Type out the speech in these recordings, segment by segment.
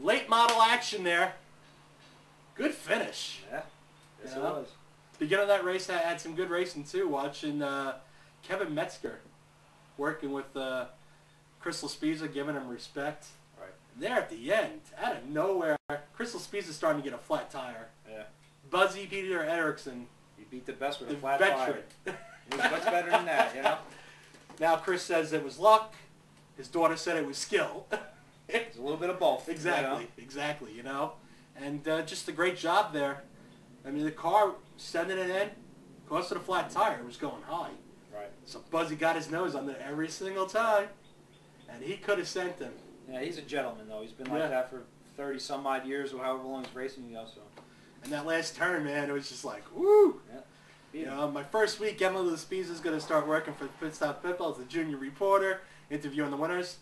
late model action there. Good finish. Yeah, yes it was. Beginning of that race, I had some good racing too. Watching Kevin Metzger working with Crystal Spiza, giving him respect. Right. There at the end, out of nowhere, Crystal Spiza's starting to get a flat tire. Yeah. Buzzy Peter Eriksson. He beat the best with a The flat veteran. tire. He was much better than that, you know? Now Chris says it was luck. His daughter said it was skill. It's a little bit of both. Exactly, you know? exactly, you know. And just a great job there. I mean, the car sending it in, because of the flat tire, was going high. Right. So Buzzy got his nose on there every single time, and he could have sent him. Yeah, he's a gentleman, though. He's been like that for 30-some-odd years or however long he's racing, you know, so. And that last turn, man, it was just like, woo! Yeah. You know, my first week, Emily Spiza's going to start working for Pit Stop Pitbull as a junior reporter, interviewing the winners.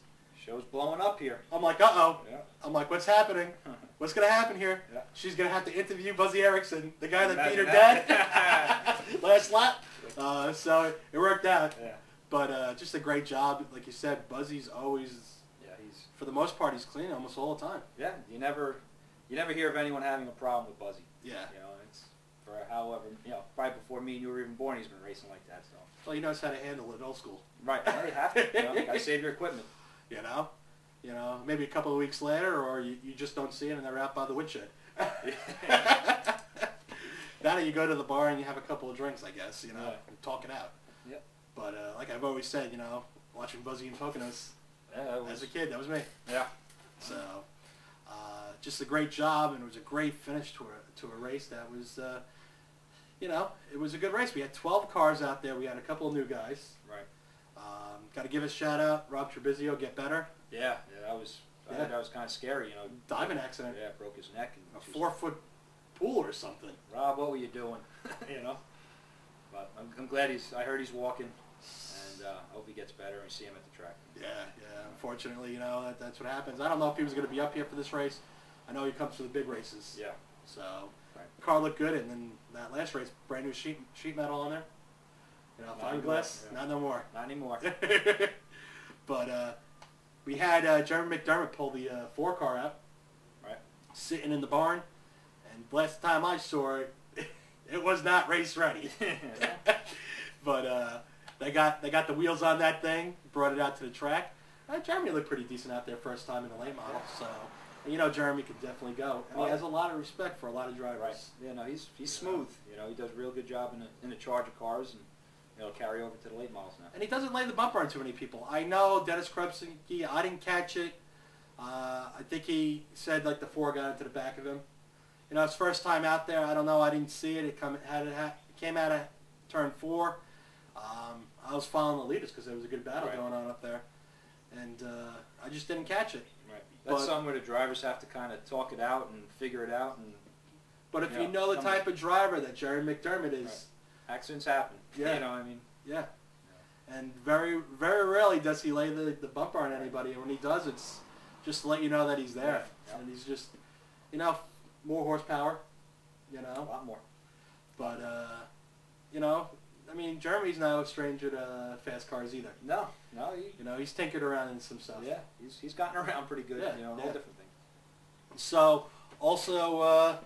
Show's blowing up here. I'm like, uh-oh. Yeah. I'm like, what's happening? What's going to happen here? Yeah. She's going to have to interview Buzzy Eriksson, the guy that beat her Imagine dad last lap. So it worked out. Yeah. But just a great job. Like you said, Buzzy's always, for the most part, he's clean almost all the time. Yeah, you never hear of anyone having a problem with Buzzy. Yeah. You know, it's for however, you know, probably before me and you were even born, he's been racing like that, so. Well, he knows how to handle it old school. Right. Well, you have to. You know, gotta save your equipment. You know, maybe a couple of weeks later, or you just don't see it and they're out by the woodshed. Now you go to the bar and you have a couple of drinks, I guess, you know, and talk it out. Yep. But like I've always said, you know, watching Buzzy and Poconos as a kid, that was me. Yeah. So, just a great job, and it was a great finish to a race that was, you know, it was a good race. We had 12 cars out there. We had a couple of new guys. Right. Got to give a shout out, Rob Trebizio, get better. Yeah, I think that was kind of scary, you know. Diamond accident. Yeah, broke his neck. And a 4-foot pool or something. Rob, what were you doing? You know. But I'm glad I heard he's walking, and I hope he gets better and we see him at the track. Yeah. Unfortunately, you know, that's what happens. I don't know if he was going to be up here for this race. I know he comes for the big races. Yeah. So, the car looked good, and then that last race, brand new sheet metal on there. You know, fiberglass. Yeah. Not no more. Not anymore. But we had Jeremy McDermott pull the 4-car out. Right. Sitting in the barn, and last time I saw it, it was not race ready. But they got the wheels on that thing, brought it out to the track. Jeremy looked pretty decent out there first time in the late model, so you know Jeremy could definitely go. And he has a lot of respect for a lot of drivers. Right. Yeah, no, he's smooth. You know, he does a real good job in the charge of cars, and it'll carry over to the late models now. And he doesn't lay the bumper on too many people. I know Dennis Krebsky, I didn't catch it. I think he said like the 4 got into the back of him. You know, his first time out there, I don't know, I didn't see it. It came out of turn 4. I was following the leaders because there was a good battle going on up there. And I just didn't catch it. Right. That's something where the drivers have to kind of talk it out and figure it out. But if you know the type of driver that Jerry McDermott is... Accidents happen. Yeah. You know, I mean... Yeah. And very, very rarely does he lay the bumper on anybody. And when he does, it's just to let you know that he's there. Yeah. And he's just, you know, more horsepower, you know. A lot more. But, you know, I mean, Jeremy's no stranger to fast cars either. No. You know, he's tinkered around in some stuff. Yeah, he's gotten around pretty good, you know, all different things. So, also,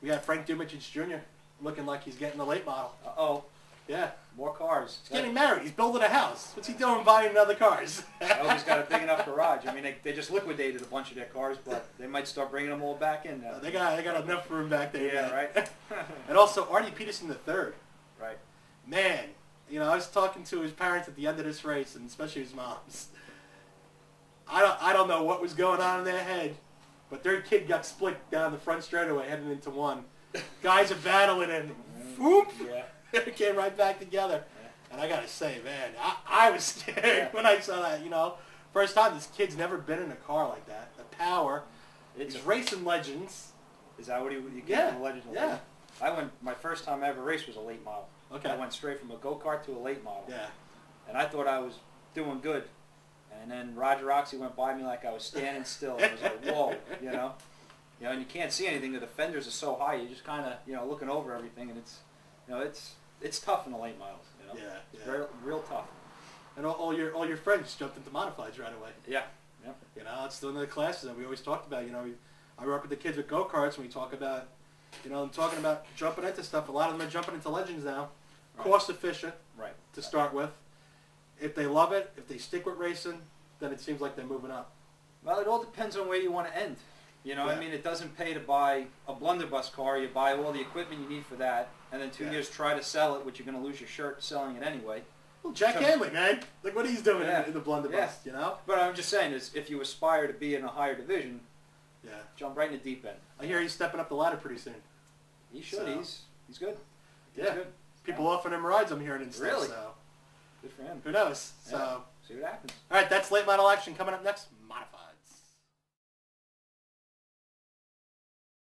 we had Frank Dumicic Jr. looking like he's getting the late model. Uh-oh. Yeah. More cars. He's getting married. He's building a house. What's he doing buying other cars? I hope he's got a big enough garage. I mean, they just liquidated a bunch of their cars, but they might start bringing them all back in now. They got enough room back there. Yeah, right. And also, Artie Peterson III. Right. Man, you know, I was talking to his parents at the end of this race, and especially his mom's. I don't know what was going on in their head, but their kid got split down the front straightaway heading into one. Guys are battling, and whoop, it came right back together. Yeah. And I got to say, man, I was scared when I saw that, you know. First time this kid's never been in a car like that. The power. It's racing legends. Is that what you get the legend? Yeah. My first time I ever raced was a late model. Okay. I went straight from a go-kart to a late model. Yeah. And I thought I was doing good. And then Roger Roxy went by me like I was standing still. I was like, whoa, you know. You know, and you can't see anything. The fenders are so high. You're just kind of, you know, looking over everything, and it's, you know, it's tough in the late models. You know. Yeah. It's real tough. And all your friends jumped into modifieds right away. Yeah. Yeah. You know, it's still in the classes that we always talked about. You know, I work with the kids with go-karts, and we talk about, you know, I'm talking about jumping into stuff. A lot of them are jumping into Legends now. Right. Cost efficient Right. to start with. If they love it, if they stick with racing, then it seems like they're moving up. Well, it all depends on where you want to end. You know, Yeah. I mean, it doesn't pay to buy a blunderbuss car. You buy all the equipment you need for that, and then 2 years try to sell it, which you're going to lose your shirt selling it anyway. Well, Jack Hanley, man. Look what he's doing Yeah. in the blunderbuss, Yeah. you know? But I'm just saying, is if you aspire to be in a higher division, Yeah. jump right in the deep end. I hear he's stepping up the ladder pretty soon. He should. So- He's good. He's Yeah. good. People offering him rides, I'm hearing, and stuff, Really? so Good for him. who knows? Yeah. So, See what happens. all right, that's late model action coming up next. Modified.